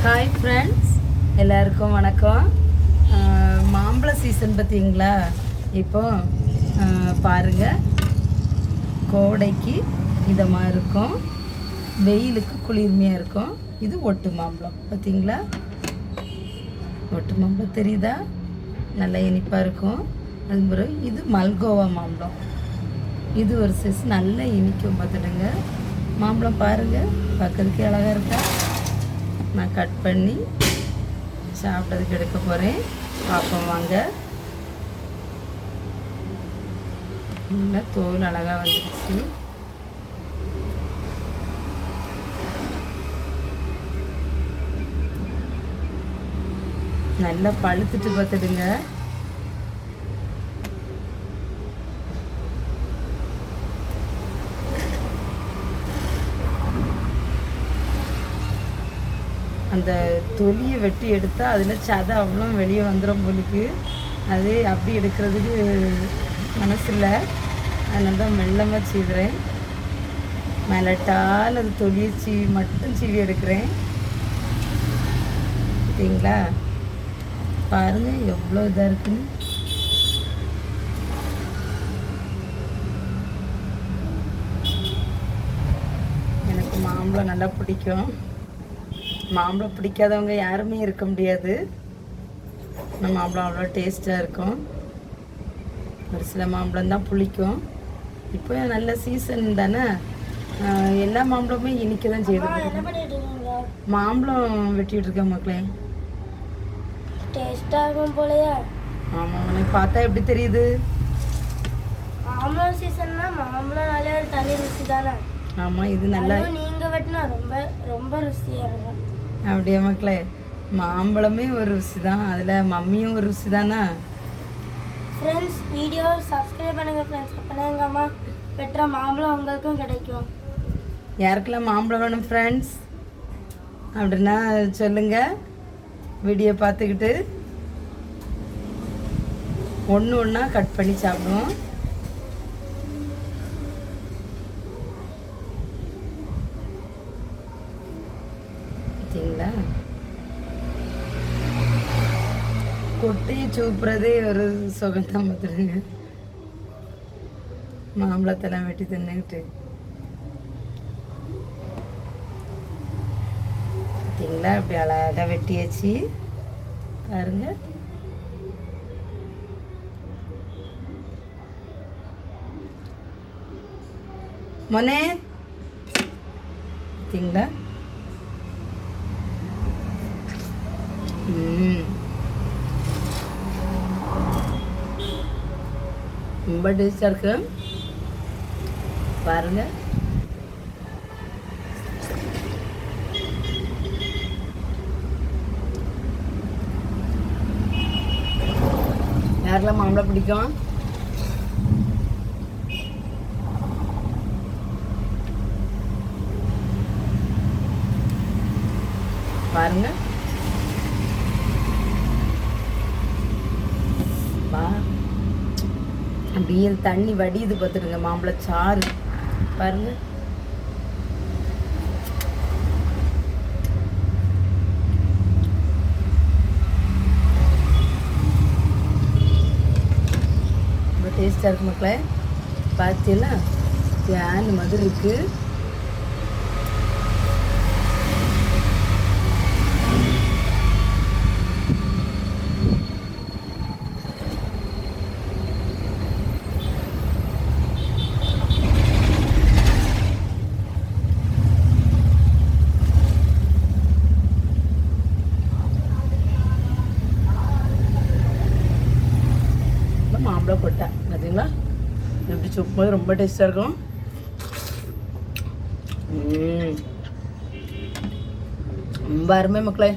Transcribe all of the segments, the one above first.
Hi friends, எல்லாருக்கும் வணக்கம். மாம்பழ சீசன் பார்த்தீங்களா? இப்போ பாருங்கள், கோடைக்கு இதமாக இருக்கும், வெயிலுக்கு குளிர்மையாக இருக்கும். இது ஒட்டு மாம்பழம் பார்த்தீங்களா? ஒட்டு மாம்பழம் தெரியுதா? நல்லா இனிப்பாக இருக்கும். அது பிறகு இது மல்கோவா மாம்பழம். இது ஒரு சைஸ் நல்லா இனிக்கும். பார்த்துடுங்க, மாம்பழம் பாருங்கள், பார்க்கறதுக்கு அழகாக இருக்கா? நான் கட் பண்ணி சாப்பிட்டதுக்கு எடுக்க போகிறேன். பார்ப்போம் வாங்க. நல்லா தோல் அழகாக வந்துடுச்சு. நல்லா பழுத்துட்டு பார்த்துடுங்க. அந்த தொலியை வெட்டி எடுத்தால் அதில் சதை அவ்வளோ வெளியே வந்துடும் போலுக்கு. அது அப்படி எடுக்கிறதுக்கு மனசில்லை, அதனால தான் மெல்லமாக சீவுறேன். மிளட்டால் அது தொலியை மட்டும் சீவி எடுக்கிறேன். பார்த்தீங்களா? பாருங்கள் எவ்வளோ இதாக இருக்குன்னு. எனக்கு மாம்பழம் நல்லா பிடிக்கும். மாம்பழம் பிடிக்காதவங்க யாருமே இருக்க முடியாது. மாம்பழம் அவ்வளோ டேஸ்ட்டாக இருக்கும். ஒரு சில மாம்பழம் தான் புளிக்கும். இப்போ நல்ல சீசன் தானே, எல்லா மாம்பழமுமே இனிக்க தான் செய்யுது. மாம்பழம் வெட்டிட்டு இருக்கேன் மக்களே. டேஸ்டாக இருக்கும் போலயே. ஆமாம், உனக்கு பார்த்தா எப்படி தெரியுது? மாம்பழம் சீசன்னா மாம்பழம் நல்ல ஒரு தனி ருசி தானே. ஆமாம், இது நல்லா நீங்கள் வெட்டினா ரொம்ப ரொம்ப ருசியாக இருக்கும். அப்படியே மக்களே, மாம்பழமே ஒரு ருசி தான், அதில் மம்மியும் ஒரு ருசி தானே. ஃப்ரெண்ட்ஸ், வீடியோ சப்ஸ்கிரைப் பண்ணுங்கள் ஃப்ரெண்ட்ஸ். அப்போனா எங்கள் அம்மா வெட்டுற மாம்பழம் உங்களுக்கும் கிடைக்கும். யாருக்கெல்லாம் மாம்பழம் வேணும் ஃப்ரெண்ட்ஸ் அப்படின்னா சொல்லுங்கள். வீடியோ பார்த்துக்கிட்டு ஒன்று ஒன்றா கட் பண்ணி சாப்பிடுவோம். பார்த்தீங்களா? கொட்டையை சூப்புறதே ஒரு சுகந்தான். பார்த்துருங்க, மாம்பழத்தெல்லாம் வெட்டி தின்னுக்கிட்டு. பார்த்தீங்களா? இப்படி அழகாக வெட்டியாச்சு பாருங்க. மொனே பார்த்தீங்களா? ரொம்ப டேஸ்டாக இருக்கு பாருங்க. யாரெல்லாம் மாம்பழம் பிடிக்கும்? பாருங்க. அப்படியே தண்ணி வடியுது பார்த்துடுங்க, மாம்பழச்சாறு பாருங்க. ரொம்ப டேஸ்டாக இருக்கு மக்களே. பார்த்தீங்கன்னா தேன் மாதிரி இருக்கு. மாம்பழம் கொட்டை பார்த்தீங்களா? எப்படி சுக்கும்போது ரொம்ப டேஸ்டாக இருக்கும். ரொம்ப அருமை மக்களே.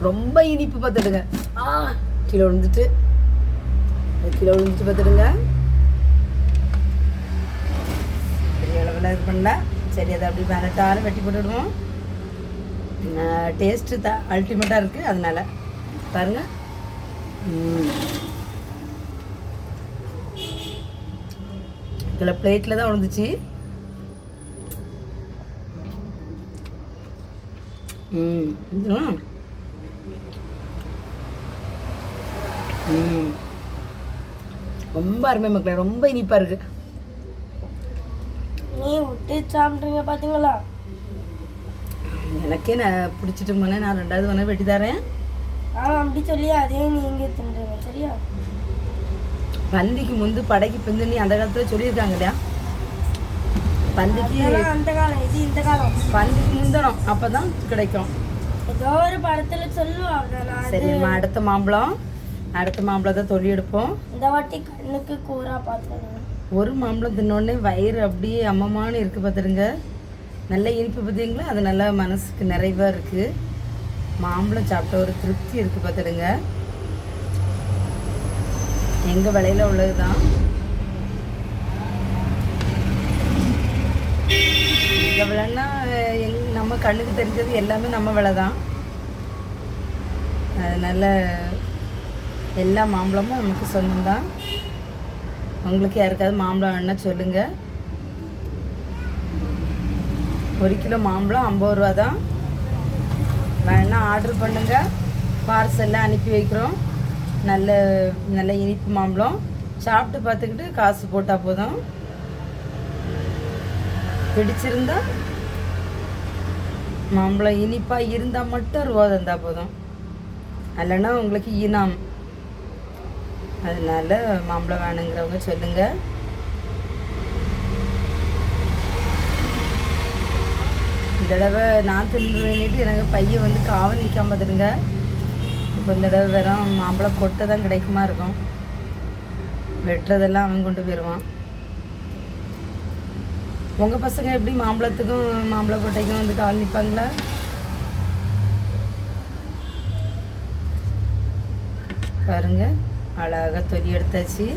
ரொம்ப இனிப்பு பார்த்துடுங்க. கீழே விழுந்துட்டு பார்த்துடுங்க. பெரிய அளவில் இது பண்ணல. சரி, அதை அப்படி மிளட்டாலும் வெட்டி போட்டுவிடுவோம். டேஸ்ட்டு தான் அல்டிமேட்டாக இருக்குது. அதனால் பாருங்கள், இதில் பிளேட்டில் தான் விழுந்துச்சு. ரொம்ப அருமை மக்களே, ரொம்ப இனிப்பாக இருக்கு. நீ விட்டு சாப்பிட்றீங்க பார்த்தீங்களா? எனக்கே நான் பிடிச்சிட்டு போனேன். நான் 2வது வேணா வெட்டி தரேன். அப்படி சொல்லி அதே நீங்கள் தின்றுங்க சரியா? பந்திக்கு முந்து படைக்கு பிந்து நீ அந்த காலத்தில் சொல்லியிருக்காங்க இல்லையா? பந்திக்கு அந்த காலம், இது இந்த காலம். பந்திக்கு முந்தணும், அப்போ தான் கிடைக்கும். ஏதோ ஒரு படத்தில் சொல்லுவாங்க. சரிம்மா, அடுத்த மாம்பழத்தை தொலி எடுப்போம். இந்த வாட்டி கண்ணுக்கு கூறா பார்த்துருங்க. ஒரு மாம்பழம் தின்னோடனே வயிறு அப்படியே அம்மமானு இருக்குது பார்த்துருங்க. நல்ல இனிப்பு பார்த்தீங்களா? அது நல்லா மனசுக்கு நிறைவாக இருக்குது. மாம்பழம் சாப்பிட்ட ஒரு திருப்தி இருக்குது பார்த்துடுங்க. எங்கள் விலையில் உள்ளது தான். எங்கள் விலைன்னா நம்ம கண்ணுக்கு தெரிஞ்சது எல்லாமே நம்ம விலை தான். அதனால் எல்லா மாம்பழமும் நமக்கு சொந்தம்தான். உங்களுக்கு யாருக்காவது மாம்பழம் வேணுன்னா சொல்லுங்கள். 1 கிலோ மாம்பழம் 50 ரூபா தான். வேணா ஆர்டர் பண்ணுங்கள், பார்சலில் அனுப்பி வைக்கிறோம். நல்ல நல்ல இனிப்பு மாம்பழம் சாப்பிட்டு பார்த்துக்கிட்டு காசு போட்டால் போதும். பிடிச்சிருந்தா மாம்பழம் இனிப்பாக இருந்தால் மட்டும் ரூபா தந்தால் போதும், இல்லைன்னா உங்களுக்கு ஈனாம். அதனால மாம்பழம் வேணுங்கிறவங்க சொல்லுங்கள். இந்த தடவை நான் தின்னுட்டு எனக்கு பையன் வந்து காவல் நிற்காம பார்த்துடுங்க. இப்போ இந்த தடவை வெறும் மாம்பழம் கொட்டை தான் கிடைக்குமா இருக்கும். வெட்டுறதெல்லாம் அவன் கொண்டு போயிடுவான். உங்கள் பசங்க எப்படி மாம்பழத்துக்கும் மாம்பழ கொட்டைக்கும் வந்து காவல் நிற்பாங்களா? பாருங்க, அழகாக தொலி எடுத்தாச்சு.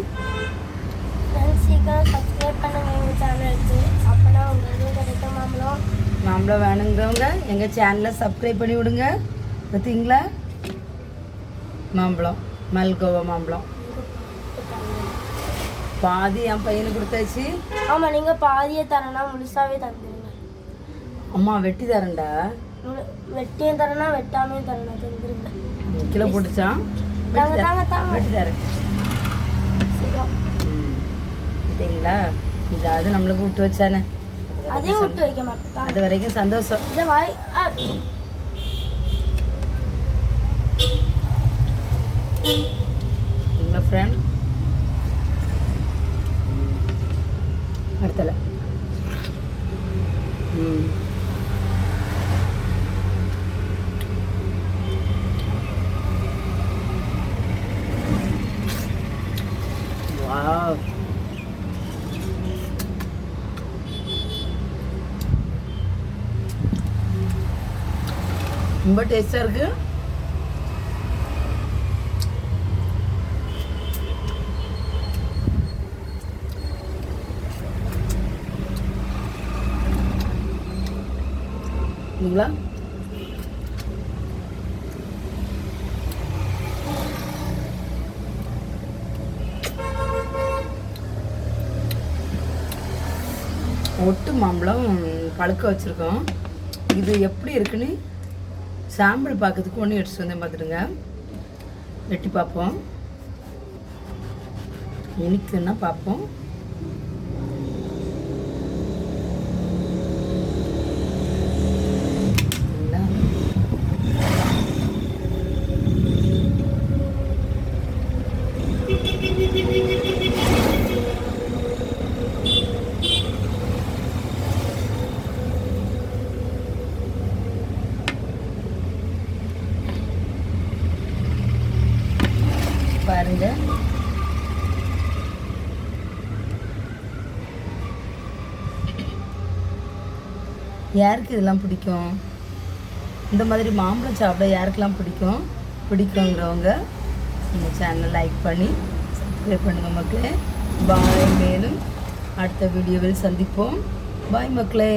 சப்ஸ்கிரைப் பண்ணுங்க எங்கள் சேனலுக்கு. அப்போனா உங்களுக்கு கிடைக்கும் மாம்பழம். மாம்பழம் வேணுங்கிறவங்க எங்கள் சேனலை சப்ஸ்கிரைப் பண்ணி விடுங்க. பார்த்தீங்களா? மாம்பழம், மல்கோவா மாம்பழம் பாதி என் பையனுக்கு கொடுத்தாச்சு. ஆமாம், நீங்கள் பாதியை தரேன்னா முழுசாகவே தந்துடுங்க. அம்மா வெட்டி தரேன்டா. வெட்டியும் தரேன்னா வெட்டாமையும் தரேன், தந்துடுங்க. கிலோ போட்டுச்சான், வெட்டி தரேன். சரிங்களா? இதாவது நம்மளுக்கு விட்டு வச்சானே, அதையும் விட்டு வைக்க மாட்டேன். அது வரைக்கும் சந்தோஷம். இந்த வாய் உங்கள் ஃப்ரெண்ட் அடுத்தல வாவ், ரொம்ப டேஸ்டாக இருக்கு. இல்லைங்களா? ஒட்டு மாம்பழம் பழுக்க வச்சுருக்கோம். இது எப்படி இருக்குன்னு சாம்பிள் பார்க்கறதுக்கு ஒன்று எடுத்துட்டு வந்தேன். பார்த்துடுங்க, வெட்டி பார்ப்போம். இனிக்குன்னா பார்ப்போம். பாருங்க, யாருக்கு இதெல்லாம் பிடிக்கும்? இந்த மாதிரி மாம்பழம் சாப்பிட யாருக்கெல்லாம் பிடிக்குங்கிறவங்க இந்த சேனலை லைக் பண்ணி சப்ஸ்கிரைப் பண்ணுங்கள் மக்களே. பாய். மேலும் அடுத்த வீடியோவில் சந்திப்போம். பாய் மக்களே.